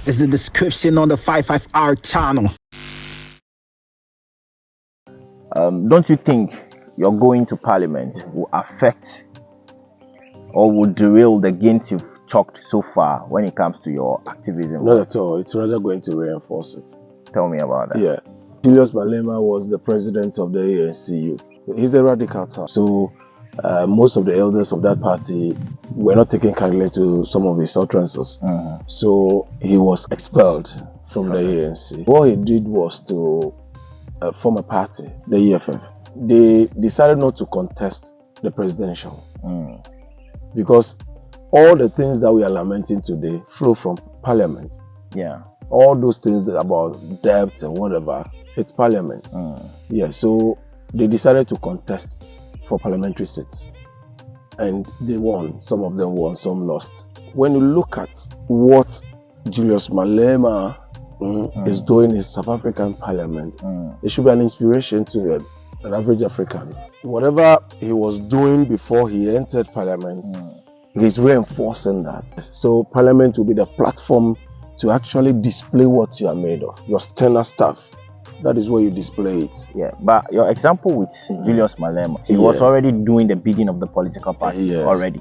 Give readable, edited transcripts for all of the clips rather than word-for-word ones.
is the description on the 55R channel. Don't you think your going to parliament will affect or will derail the gains you've chalked so far when it comes to your activism? Not at all. It's rather going to reinforce it. Tell me about that. Yeah. Julius Malema was the president of the ANC youth. He's a radical type. So most of the elders of that party were not taking kindly to some of his utterances. So he was expelled from the ANC. What he did was to form a party, the EFF. They decided not to contest the presidential because all the things that we are lamenting today flow from parliament. Yeah. All those things that about debt and whatever, it's parliament. Yeah, so they decided to contest for parliamentary seats. And they won. Some of them won, some lost. When you look at what Julius Malema is doing in South African parliament, it should be an inspiration to an average African. Whatever he was doing before he entered parliament, he's reinforcing that. So parliament will be the platform to actually display what you are made of, your sterner stuff. That is where you display it. Yeah, but your example with Julius Malema, he was already doing the bidding of the political party already.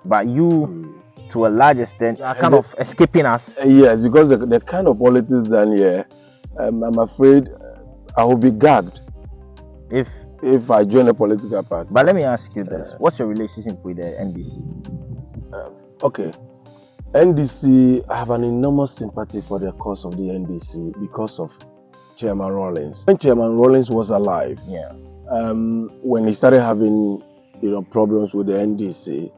But you, to a large extent, are kind of escaping us. Yes, because the kind of politics done here, I'm afraid I will be gagged if I join a political party. But let me ask you this. What's your relationship with the NDC? Okay. NDC, I have an enormous sympathy for the cause of the NDC because of Chairman Rawlings. When Chairman Rawlings was alive, when he started having problems with the NDC,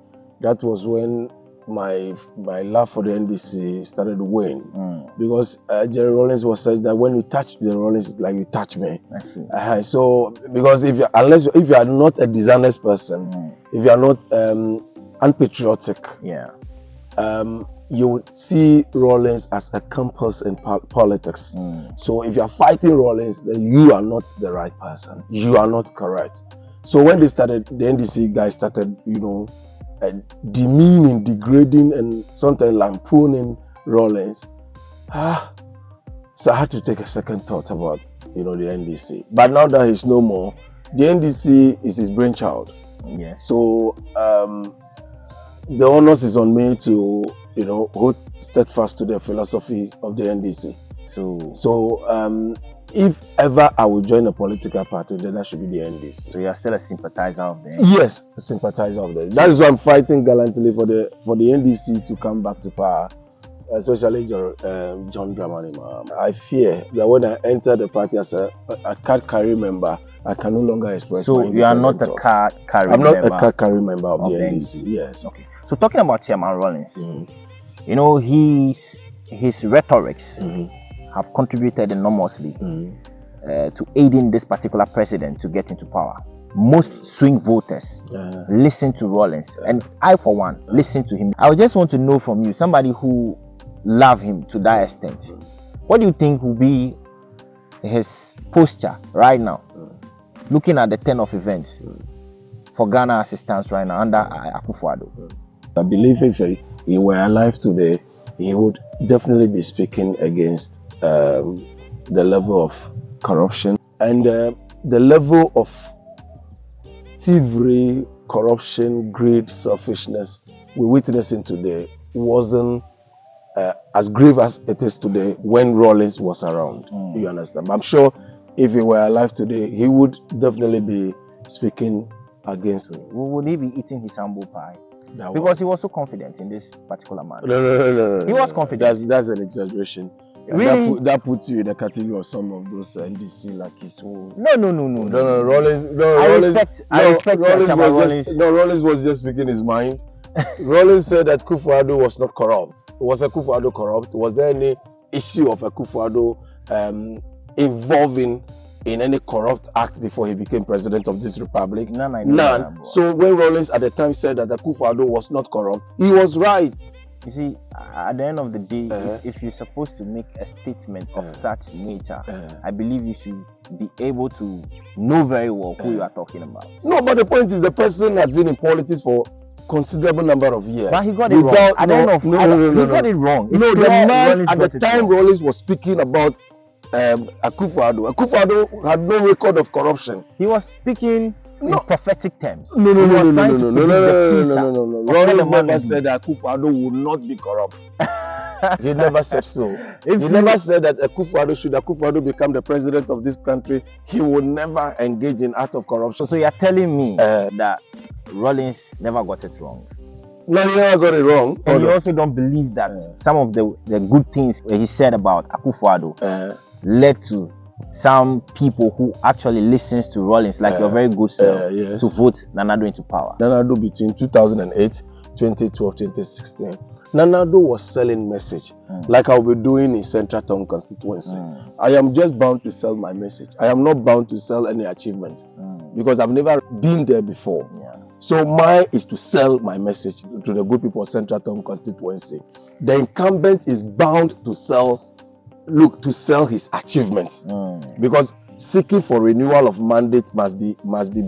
that was when my love for the NDC started to wane. Because Jerry Rawlings was said that when you touch the Rawlings, it's like you touch me. I see. So because if you are not a dishonest person, if you are not unpatriotic, you would see Rawlings as a compass in politics. So if you are fighting Rawlings, then you are not the right person. You are not correct. So when they started, the NDC guys started, demeaning, degrading, and sometimes lampooning Rawlings. So I had to take a second thought about, the NDC. But now that he's no more, the NDC is his brainchild. Yes. So the onus is on me to, hold steadfast to the philosophy of the NDC. So if ever I will join a political party, then that should be the NDC. So you are still a sympathizer of the NDC? Yes, a sympathizer of the. That is why I'm fighting gallantly for the NDC to come back to power, especially John Dramani. I fear that when I enter the party as a card carry member, I can no longer express. So you are not a card carry member? I'm not a card carry member of the NDC. Yes. Okay. So talking about Chairman Rawlings, his rhetorics have contributed enormously to aiding this particular president to get into power. Most swing voters listen to Rawlings, and I, for one, listen to him. I just want to know from you, somebody who love him to that extent, what do you think will be his posture right now, looking at the turn of events for Ghana as it stands right now under Akufo-Addo? I believe if he were alive today, he would definitely be speaking against the level of corruption and the level of thievery, corruption, greed, selfishness we're witnessing today wasn't as grave as it is today when Rawlings was around. You understand? But I'm sure if he were alive today, he would definitely be speaking against me. Would he be eating his humble pie? Because he was so confident in this particular man. No. He was confident. That's an exaggeration. Really? That puts you in the category of some of those NDC like his own. No. Rawlings. Rawlings was just speaking his mind. Rawlings said that Akufo-Addo was not corrupt. Was Akufo-Addo corrupt? Was there any issue of Akufo-Addo involving in any corrupt act before he became president of this republic? None. So when Rawlings at the time said that Akufo-Addo was not corrupt, he was right. You see, at the end of the day, if you're supposed to make a statement of such nature, I believe you should be able to know very well who you are talking about. No, but the point is the person has been in politics for considerable number of years. But he got it wrong. I don't know. He got it wrong. It's No, the clear man Rollins at got the it time wrong. Rollins was speaking about Akufo-Addo. Akufo-Addo had no record of corruption. He was speaking in prophetic terms. No. He was trying to predict the future. Rollins never said that Akufo-Addo would not be corrupt. He never said so. He never said that should Akufo-Addo become the president of this country, he would never engage in acts of corruption. So you're telling me that Rollins never got it wrong? No, he never got it wrong. And you also don't believe that some of the good things he said about Akufo-Addo led to some people who actually listens to Rollins, like your very good self, to vote Nana-Addo into power? Nana-Addo between 2008, 2012, 2016. Nana-Addo was selling message, like I'll be doing in Central Tongu constituency. I am just bound to sell my message. I am not bound to sell any achievement because I've never been there before. So mine is to sell my message to the good people of Central Tongu constituency. The incumbent is bound to sell his achievements because seeking for renewal of mandate must be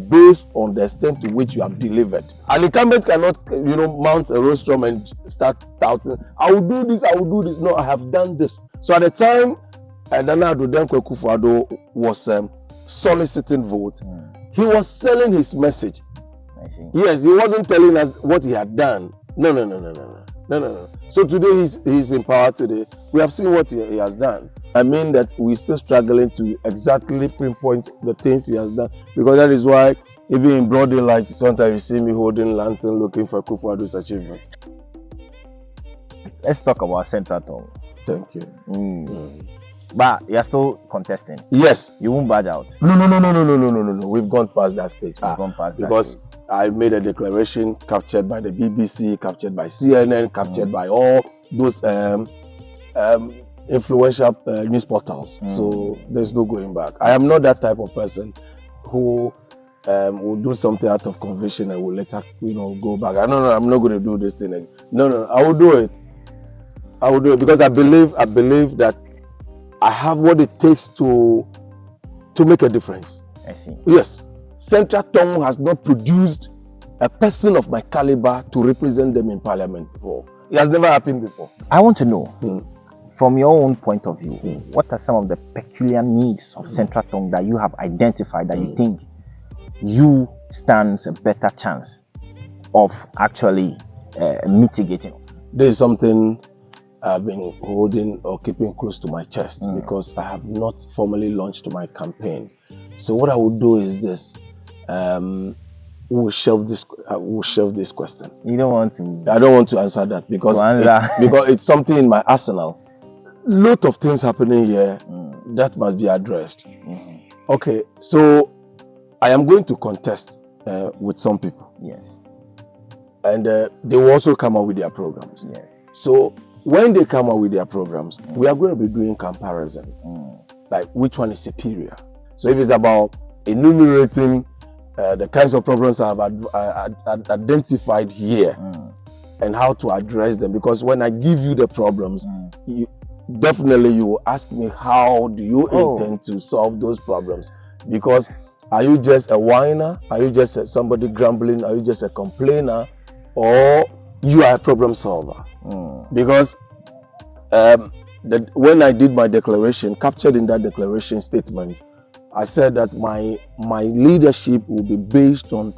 based on the extent to which you have delivered. An incumbent cannot, mount a rostrum and start touting, I will do this, I will do this. No, I have done this. So at the time, Nana-Addo Akufo-Addo was soliciting vote. He was selling his message. I see. Yes, he wasn't telling us what he had done. No. So today he's in power today. We have seen what he has done. I mean that we're still struggling to exactly pinpoint the things he has done, because that is why even in broad daylight, sometimes you see me holding lantern looking for Akufo-Addo's achievements. Let's talk about Central Tongu. Thank you. But you're still contesting. Yes. You won't budge out. No. We've gone past that stage. Because I made a declaration captured by the BBC, captured by CNN, captured by all those influential news portals. So there's no going back. I am not that type of person who will do something out of conviction and will later, go back. No, I'm not going to do this thing again. No, I will do it. Because I believe that I have what it takes to make a difference. I see. Yes. Central Tongu has not produced a person of my caliber to represent them in parliament before. It has never happened before. I want to know, from your own point of view, what are some of the peculiar needs of Central Tongu that you have identified that you think you stands a better chance of actually mitigating? There is something I've been holding or keeping close to my chest because I have not formally launched my campaign. So what I will do is this: we'll shelve this question. You don't want to? I don't want to answer that because it's something in my arsenal. Lot of things happening here that must be addressed. Okay, so I am going to contest with some people. Yes. And they will also come up with their programs. Yes. So when they come up with their programs, we are going to be doing comparison, like which one is superior. So if it's about enumerating the kinds of problems I have identified here and how to address them, because when I give you the problems, you will ask me, how do you intend to solve those problems? Because are you just a whiner? Are you just somebody grumbling? Are you just a complainer? Or you are a problem solver? Because when I did my declaration, captured in that declaration statement, I said that my leadership will be based on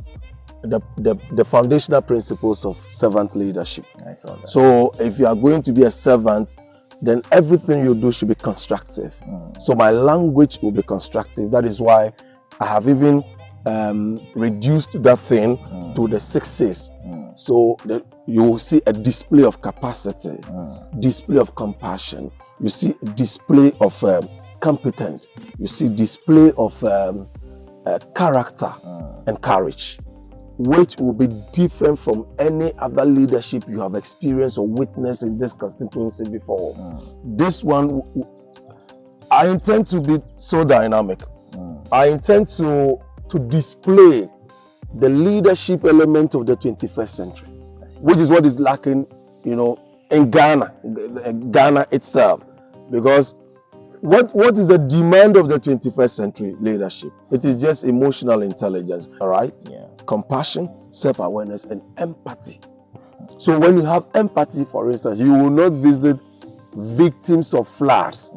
the foundational principles of servant leadership. I saw that. So if you are going to be a servant, then everything you do should be constructive. So my language will be constructive. That is why I have even reduced that thing to the 6 C's. So that you will see a display of capacity, display of compassion. You see a display of competence. You see display of character and courage, which will be different from any other leadership you have experienced or witnessed in this constituency before. This one, I intend to be so dynamic. I intend to display the leadership element of the 21st century, which is what is lacking, in Ghana itself. Because What is the demand of the 21st century leadership? It is just emotional intelligence, all right? Yeah. Compassion, self-awareness, and empathy. So when you have empathy, for instance, you will not visit victims of floods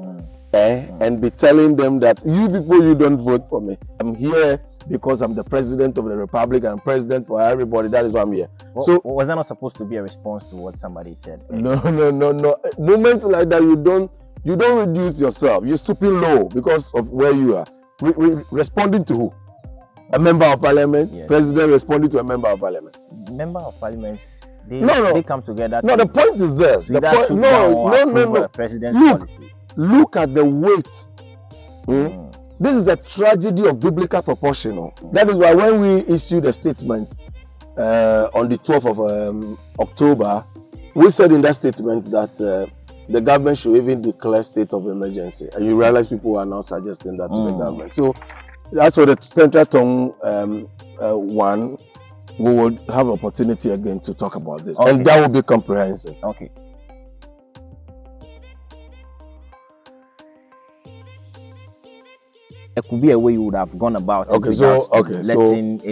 and be telling them that you people, you don't vote for me. I'm here because I'm the president of the republic and I'm president for everybody. That is why I'm here. Well, so was that not supposed to be a response to what somebody said? No. Moments like that, you don't reduce yourself. You're stooping low because of where you are. Responding to who? A member of parliament? Yes. President responding to a member of parliament? Member of parliament, they come together. No, the point is this. The point, no. President's policy. Look at the weight. This is a tragedy of biblical proportion. That is why when we issued a statement on the 12th of October, we said in that statement that the government should even declare state of emergency. And you realize people are now suggesting that to the government. So that's for the Central Tongu one. We will have opportunity again to talk about this. Okay. And that will be comprehensive. Okay. There could be a way you would have gone about it. Okay, so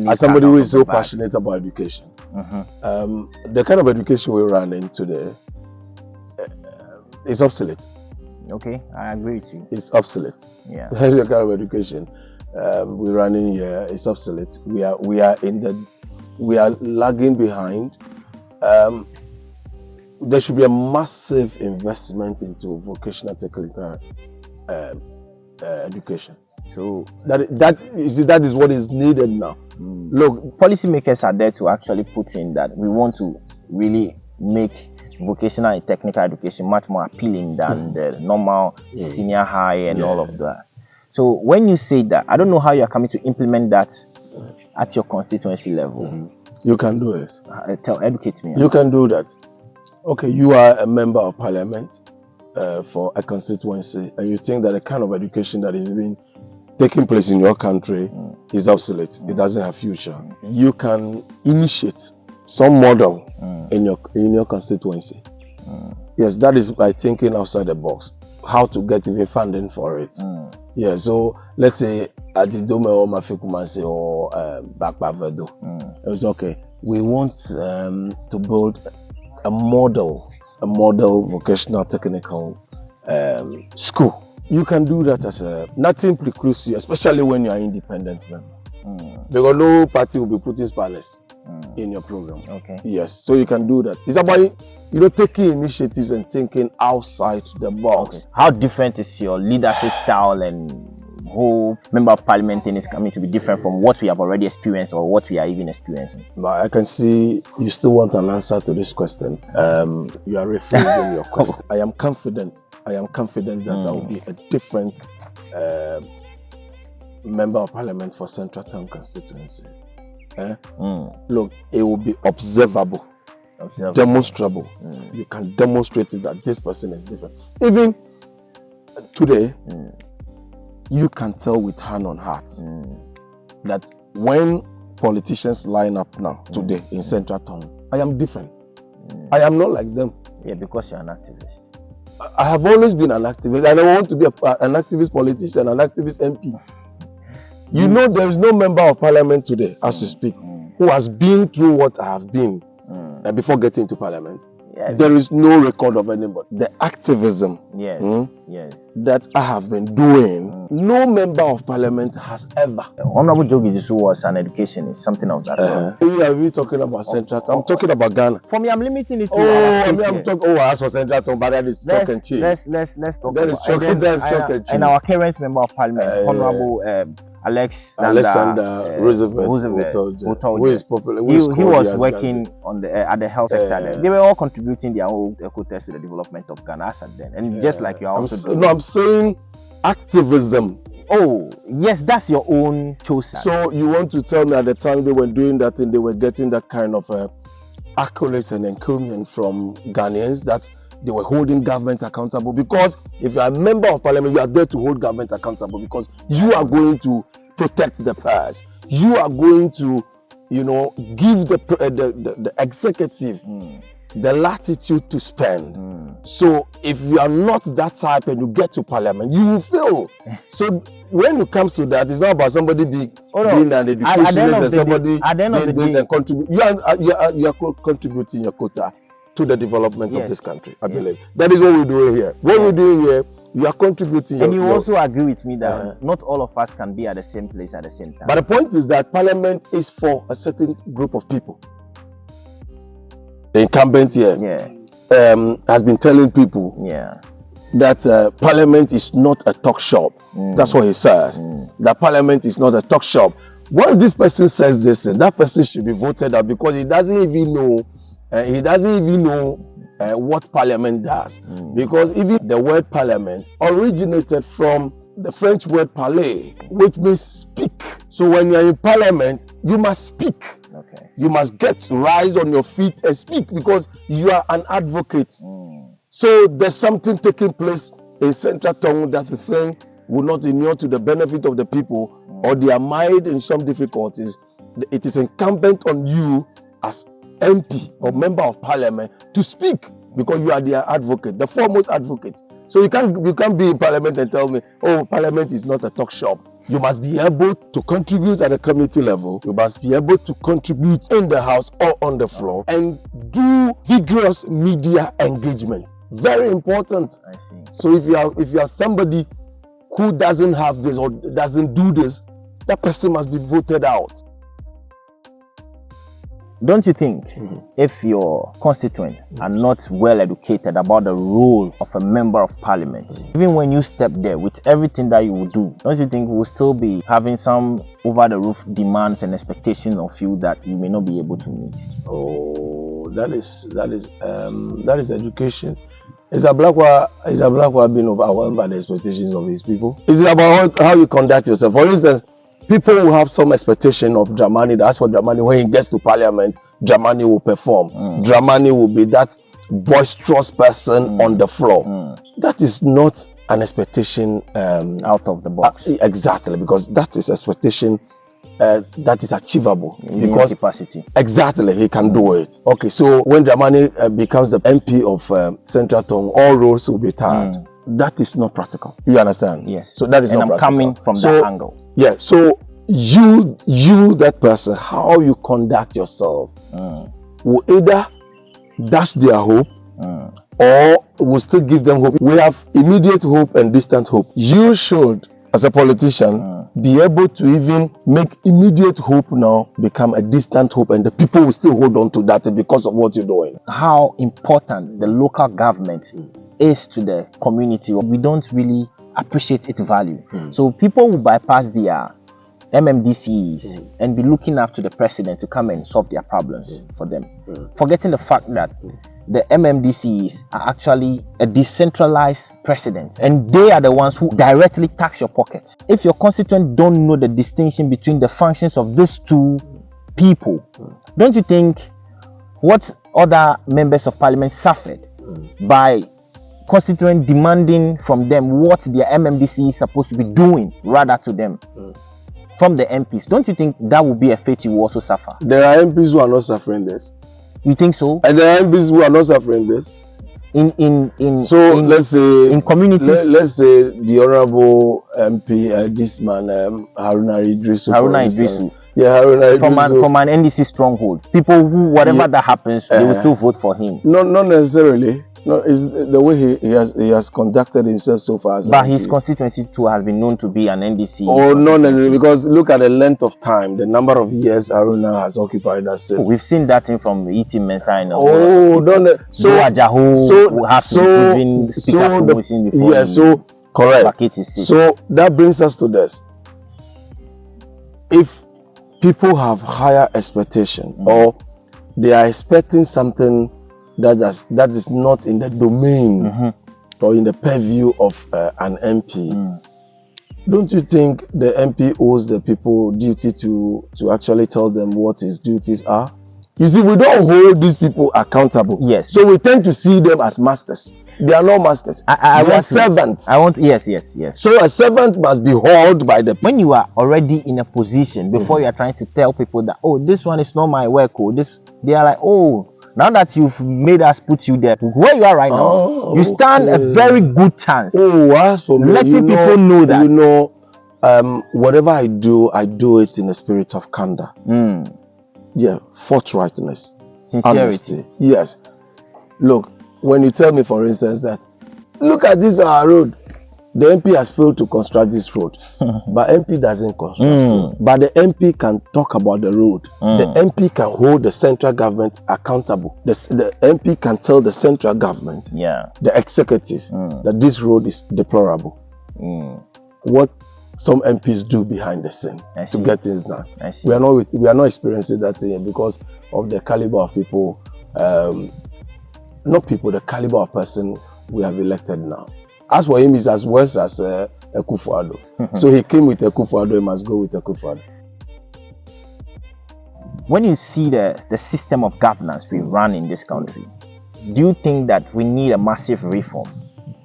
as somebody who is so passionate about education, the kind of education we run in today is obsolete. Okay, I agree with you. It's obsolete. Yeah. The kind of education we run in here is obsolete. We are lagging behind. There should be a massive investment into vocational technical education. So that is what is needed now. Look, policymakers are there to actually put in that we want to really make vocational and technical education much more appealing than the normal senior high and all of that. So when you say that, I don't know how you are coming to implement that at your constituency level. You can do it. Educate me. You can do that. Okay, you are a member of parliament for a constituency, and you think that the kind of education that is being taking place in your country is obsolete. It doesn't have future. You can initiate some model in your constituency. Yes, that is by thinking outside the box. How to get even funding for it. Yeah, so let's say at the Dome or Mafikumansi or Bakbavedo. It was okay. We want to build a model vocational technical school. You can do that as nothing precludes you, especially when you are independent member. Because no party will be putting spanners in your program. Okay. Yes, so you can do that. It's about taking initiatives and thinking outside the box. Okay. How different is your leadership style and whole member of parliament thing is coming to be different from what we have already experienced or what we are even experiencing? But I can see you still want an answer to this question. You are rephrasing your question. I am confident that I will be a different member of parliament for Central Tongu constituency. Look, it will be observable. Demonstrable. You can demonstrate it that this person is different. Even today, you can tell with hand on heart that when politicians line up now today in Central Tongu, I am different. I am not like them. Yeah, because you're an activist. I have always been an activist, and I want to be an activist politician, an activist MP. You know, there is no member of parliament today, as you speak, who has been through what I have been before getting into parliament. Yeah, there is no record of anybody. The activism that I have been doing, no member of parliament has ever. Honorable Jogi Jisu was an educationist, something of that sort. Are we talking about Central Tongu? I'm talking about Ghana. For me, I'm limiting it to I'm talking. As for Central Tongu, but that is chalk and cheese. Let's talk that about that is chalk and cheese. And our current member of parliament, Honorable Alexander Roosevelt, who is popular. He was working on at the health sector. They were all contributing their whole quotas to the development of Ghana as at then. And just like you are also doing. No, I'm saying activism. Oh, yes, that's your own choice. So you want to tell me at the time they were doing that thing, they were getting that kind of accolades and encouragement from Ghanaians that they were holding government accountable? Because if you are a member of parliament, you are there to hold government accountable because you are going to protect the purse. You are going to, give the executive the latitude to spend. So if you are not that type and you get to parliament, you will fail. So when it comes to that, it's not about somebody being an educationist and somebody doing this and contribute. You are contributing your quota to the development of this country, I believe. That is what we're doing here. What we're doing here, you are contributing. And you also agree with me that not all of us can be at the same place at the same time. But the point is that parliament is for a certain group of people. The incumbent here has been telling people that parliament is not a talk shop. That's what he says. That parliament is not a talk shop. Once this person says this, that person should be voted out because he doesn't even know. What parliament does. Because even the word parliament originated from the French word parler, which means speak. So when you're in parliament, you must speak. You must rise on your feet and speak because you are an advocate. So there's something taking place in Central Tongu that the thing will not inure to the benefit of the people or they are mired in some difficulties. It is incumbent on you as MP or member of parliament to speak because you are their advocate, the foremost advocate. So you can't be in parliament and tell me, oh, parliament is not a talk shop. You must be able to contribute at the community level. You must be able to contribute in the house or on the floor and do vigorous media engagement. Very important. I see. So if you are somebody who doesn't have this or doesn't do this, that person must be voted out. Don't you think if your constituents are not well educated about the role of a member of parliament, even when you step there with everything that you will do, don't you think we'll still be having some over the roof demands and expectations of you that you may not be able to meet? Oh, that is education. Is a black one being overwhelmed by the expectations of his people? Is it about how you conduct yourself? For instance, people will have some expectation of Dramani. That's what Dramani, when he gets to parliament, Dramani will perform. Dramani will be that boisterous person on the floor. That is not an expectation out of the box. Exactly, because that is expectation that is achievable. Because capacity. Exactly, he can do it. Okay, so when Dramani becomes the MP of Central Tongu, all roads will be tarred. That is not practical. You understand? Yes. So that is and not I'm practical. coming from that angle. Yeah. So you that person, how you conduct yourself will either dash their hope or will still give them hope. We have immediate hope and distant hope. You should, as a politician, be able to even make immediate hope now become a distant hope, and the people will still hold on to that because of what you're doing. How important the local government is to the community, we don't really appreciate its value. So people will bypass their MMDCs and be looking up to the president to come and solve their problems for them, forgetting the fact that the MMDCs are actually a decentralized president and they are the ones who directly tax your pockets. If your constituents don't know the distinction between the functions of these two people, don't you think what other members of parliament suffered by constituents demanding from them what their MMDC is supposed to be doing rather to them from the MPs? Don't you think that would be a fate you will also suffer? There are MPs who are not suffering this. You think so? And there are MPs who are not suffering this. Let's say in communities. Let's say the honorable MP, this man Haruna Idrisu. Yeah, Haruna Idrisu. From an NDC stronghold. People who, whatever that happens, they will still vote for him. Not necessarily. No, is the way he has conducted himself so far. But his constituency too has been known to be an NDC. Oh, not necessarily, because look at the length of time, the number of years Haruna has occupied that seat. We've seen that thing from E.T. Mensah and correct. So that brings us to this. If people have higher expectation or they are expecting something that is not in the domain or in the purview of an MP, don't you think the MP owes the people duty to actually tell them what his duties are? You see, we don't hold these people accountable. Yes. So we tend to see them as masters. They are not masters. They are servants. Yes. So a servant must be hauled by the. When you are already in a position, before you are trying to tell people that, oh, this one is not my work, they are like, oh, Now that you've made us put you there, where you are right now, you stand a very good chance. Oh, as for me, letting people know that. You know, whatever I do it in a spirit of candor. Yeah, forthrightness, sincerity. Honesty. Yes. Look, when you tell me, for instance, that look at this our road, the MP has failed to construct this road, but MP doesn't construct road. But the MP can talk about the road. The MP can hold the central government accountable. The MP can tell the central government, the executive, that this road is deplorable. What some MPs do behind the scene to get things done. We are not experiencing that thing because of the caliber of people, the caliber of person we have elected now. As for him, he's as worse as Akufo-Addo. So he came with Akufo-Addo, he must go with Akufo-Addo. When you see the system of governance we run in this country, do you think that we need a massive reform?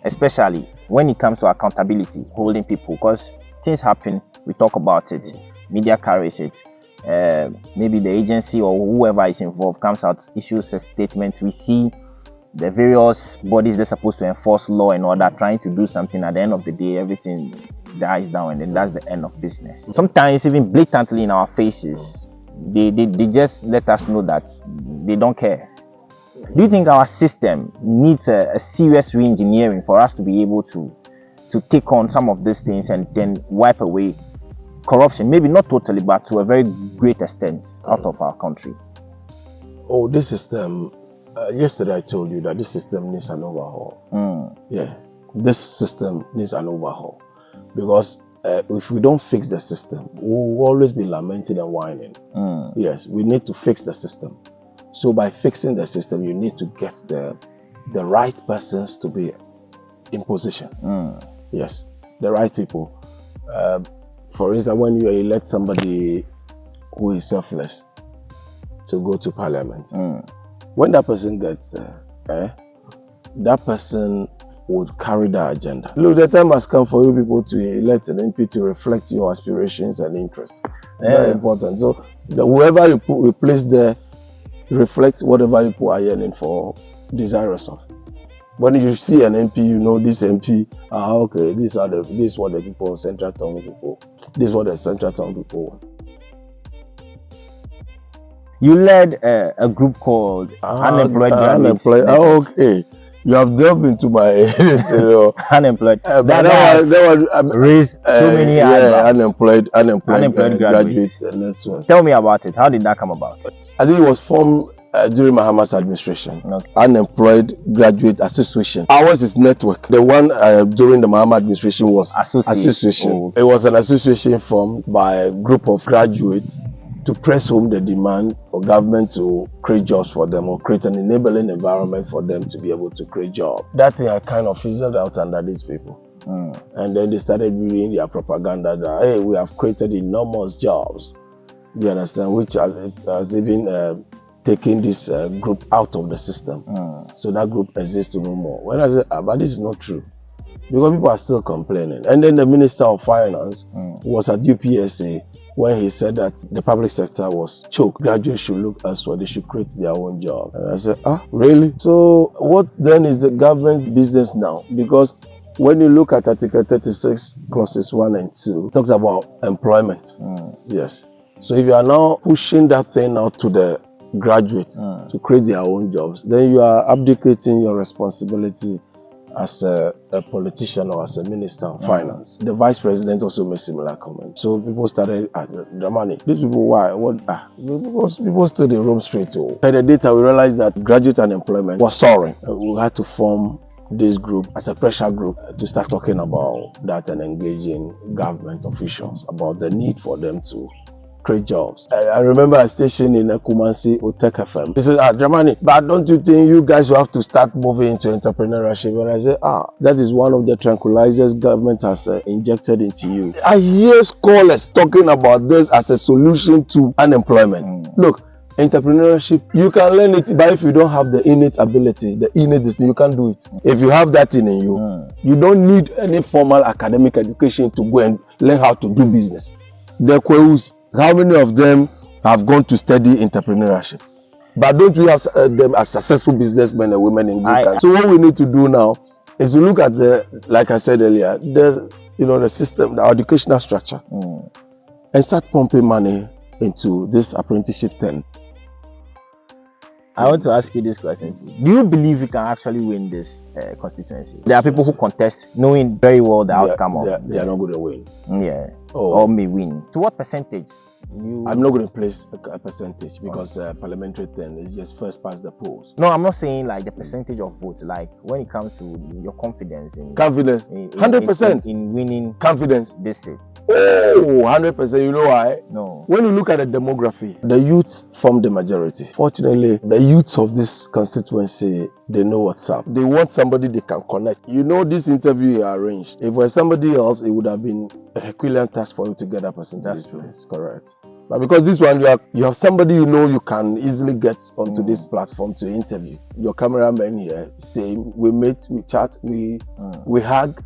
Especially when it comes to accountability, holding people, because things happen, we talk about it, media carries it, maybe the agency or whoever is involved comes out, issues a statement, we see the various bodies they're supposed to enforce law and order trying to do something. At the end of the day, everything dies down and then that's the end of business. Sometimes even blatantly in our faces, they just let us know that they don't care. Do you think our system needs a serious re-engineering for us to be able to take on some of these things and then wipe away corruption? Maybe not totally, but to a very great extent out of our country. Oh, this system, yesterday I told you that this system needs an overhaul. Yeah, this system needs an overhaul because if we don't fix the system, we'll always be lamenting and whining. Yes, we need to fix the system. So by fixing the system, you need to get the right persons to be in position. Yes, the right people. For instance, when you elect somebody who is selfless to go to parliament, when that person gets there, that person would carry that agenda. Look, the time has come for you people to elect an MP to reflect your aspirations and interests. Very important. So whoever you replace there, reflect whatever people are yearning for, desirous of. When you see an MP, you know this MP. Okay, this is what the people, Central Tongu people. This is what the Central Tongu people want. You led a group called Unemployed Graduates. Okay, you have delved into my unemployed. That was raised so many unemployed graduates. That's one. Tell me about it. How did that come about? I think it was formed during Mahama's administration. Unemployed Graduate Association. Ours is network. The one during the Mahama administration was association. It was an association formed by a group of graduates to press home the demand for government to create jobs for them or create an enabling environment for them to be able to create jobs. That thing I kind of fizzled out under these people. And then they started reading their propaganda that, hey, we have created enormous jobs. You understand? Which has even taken this group out of the system. So that group exists no more. When I said, but this is not true. Because people are still complaining. And then the Minister of Finance was at UPSA when he said that the public sector was choked. Graduates should look elsewhere. They should create their own job. And I said, really? So what then is the government's business now? Because when you look at Article 36, clauses 1 and 2, it talks about employment. Yes. So if you are now pushing that thing out to the graduates to create their own jobs, then you are abdicating your responsibility as a politician or as a minister of finance. The vice president also made similar comments. So people started, Dramani, these people, why? People still they roam straight to. By the data, we realized that graduate unemployment was soaring. We had to form this group as a pressure group to start talking about that and engaging government officials about the need for them to create jobs. I remember a station in Kumasi, Otek FM. He said, Dramani, but don't you think you guys will have to start moving into entrepreneurship? And I said, that is one of the tranquilizers government has injected into you. I hear scholars talking about this as a solution to unemployment. Look, entrepreneurship, you can learn it, but if you don't have the innate ability, the innate destiny, you can't do it. If you have that in you, you don't need any formal academic education to go and learn how to do business. The Kwehus, how many of them have gone to study entrepreneurship? But don't we have them as successful businessmen and women in this country? So what we need to do now is to look at the, like I said earlier, the system, the educational structure, and start pumping money into this apprenticeship thing. I want to ask you this question. Do you believe you can actually win this constituency? There are people who contest knowing very well the outcome of they are not going to win. Yeah. Or may win. To what percentage? I'm not going to place a percentage because parliamentary thing is just first past the polls. No, I'm not saying like the percentage of votes. Like when it comes to your confidence in 100% in winning confidence this seat. Oh, 100%. You know why? No. When you look at the demography, the youth form the majority. Fortunately, the youth of this constituency, they know what's up. They want somebody they can connect. You know, this interview you arranged. If it was somebody else, it would have been a Herculean task for you to get that person to this place. Correct. But because this one, you have somebody you know you can easily get onto this platform to interview. Your cameraman here, same. We meet, we chat, we hug.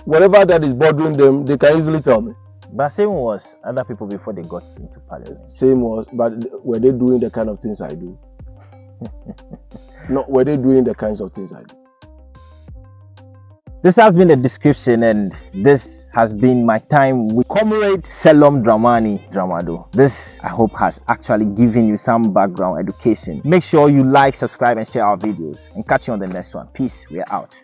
Whatever that is bothering them, they can easily tell me. But same was other people before they got into parliament. Same was, but were they doing the kind of things I do? No, were they doing the kinds of things I do? This has been the description, and this has been my time with Comrade Selorm Dramani Dzramado. This, I hope, has actually given you some background education. Make sure you like, subscribe, and share our videos. And catch you on the next one. Peace. We are out.